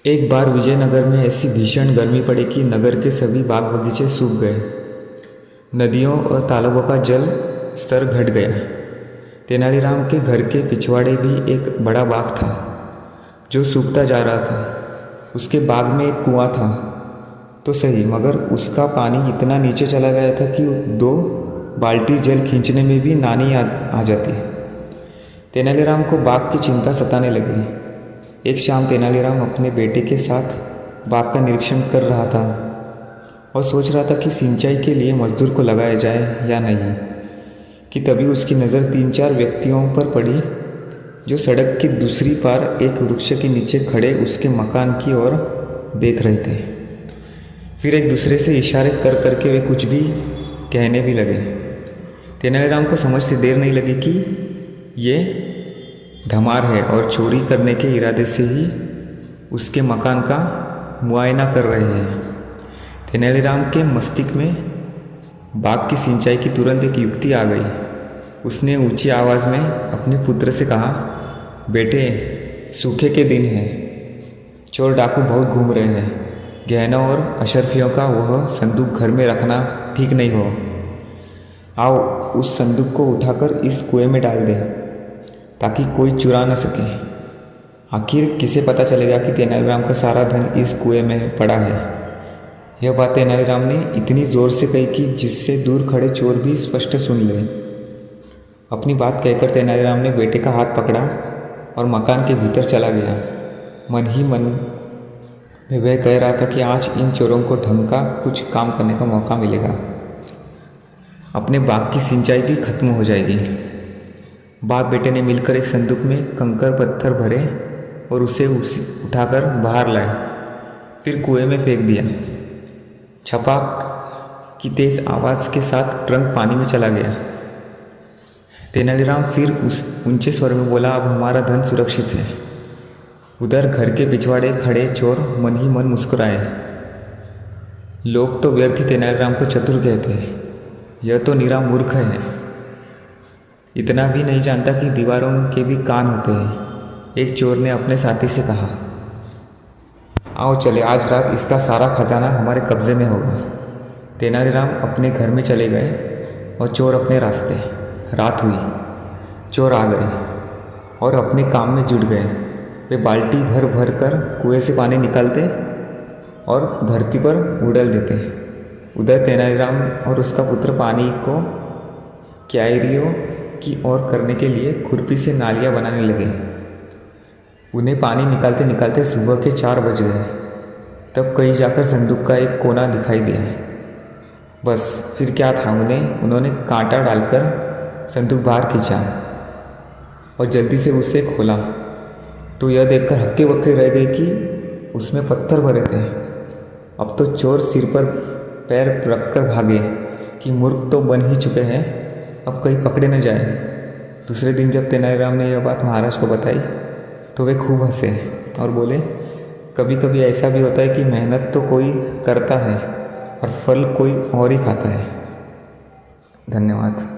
एक बार विजयनगर में ऐसी भीषण गर्मी पड़ी कि नगर के सभी बाग बगीचे सूख गए। नदियों और तालाबों का जल स्तर घट गया। तेनालीराम के घर के पिछवाड़े भी एक बड़ा बाग था जो सूखता जा रहा था। उसके बाग में एक कुआं था तो सही, मगर उसका पानी इतना नीचे चला गया था कि 2 बाल्टी जल खींचने में भी नानी आ जाती। तेनालीराम को बाग की चिंता सताने लगी। एक शाम तेनालीराम अपने बेटे के साथ बाग का निरीक्षण कर रहा था और सोच रहा था कि सिंचाई के लिए मजदूर को लगाया जाए या नहीं, कि तभी उसकी नज़र 3-4 व्यक्तियों पर पड़ी जो सड़क की दूसरी पार एक वृक्ष के नीचे खड़े उसके मकान की ओर देख रहे थे। फिर एक दूसरे से इशारे कर करके वे कुछ भी कहने भी लगे। तेनालीराम को समझ से देर नहीं लगी कि ये धमार है और चोरी करने के इरादे से ही उसके मकान का मुआयना कर रहे हैं। तेनालीराम के मस्तिष्क में बाग की सिंचाई की तुरंत एक युक्ति आ गई। उसने ऊंची आवाज़ में अपने पुत्र से कहा, बेटे, सूखे के दिन हैं, चोर डाकू बहुत घूम रहे हैं, गहनों और अशर्फियों का वह संदूक घर में रखना ठीक नहीं हो। आओ उस संदूक को उठाकर इस कुएं में डाल दे ताकि कोई चुरा न सके। आखिर किसे पता चलेगा कि तेनालीराम का सारा धन इस कुएं में पड़ा है। यह बात तेनालीराम ने इतनी ज़ोर से कही कि जिससे दूर खड़े चोर भी स्पष्ट सुन ले। अपनी बात कहकर तेनालीराम ने बेटे का हाथ पकड़ा और मकान के भीतर चला गया। मन ही मन में वह कह रहा था कि आज इन चोरों को ढंग का कुछ काम करने का मौका मिलेगा। अपने बाग की सिंचाई भी खत्म हो जाएगी। बाप बेटे ने मिलकर एक संदूक में कंकड़ पत्थर भरे और उसे उठाकर बाहर लाए, फिर कुएं में फेंक दिया। छपाक की तेज आवाज़ के साथ ट्रंक पानी में चला गया। तेनालीराम फिर उस ऊंचे स्वर में बोला, अब हमारा धन सुरक्षित है। उधर घर के पिछवाड़े खड़े चोर मन ही मन मुस्कुराए। लोग तो व्यर्थ ही तेनालीराम को चतुर कहते, यह तो निरा मूर्ख है, इतना भी नहीं जानता कि दीवारों के भी कान होते हैं। एक चोर ने अपने साथी से कहा, आओ चले, आज रात इसका सारा खजाना हमारे कब्जे में होगा। तेनालीराम अपने घर में चले गए और चोर अपने रास्ते। रात हुई, चोर आ गए और अपने काम में जुट गए। वे बाल्टी भर भर कर कुएं से पानी निकालते और धरती पर उड़ेल देते। उधर तेनालीराम और उसका पुत्र पानी को क्यारियों की ओर करने के लिए खुरपी से नालियाँ बनाने लगे। उन्हें पानी निकालते निकालते सुबह के 4 बज गए। तब कहीं जाकर संदूक का एक कोना दिखाई दिया। बस फिर क्या था, उन्होंने कांटा डालकर संदूक बाहर खींचा और जल्दी से उसे खोला तो यह देखकर हक्के बक्के रह गए कि उसमें पत्थर भरे थे। अब तो चोर सिर पर पैर रखकर भागे कि मूर्ख तो बन ही चुके हैं, अब कहीं पकड़े न जाए। दूसरे दिन जब तेनालीराम ने यह बात महाराज को बताई तो वे खूब हंसे और बोले, कभी कभी ऐसा भी होता है कि मेहनत तो कोई करता है और फल कोई और ही खाता है। धन्यवाद।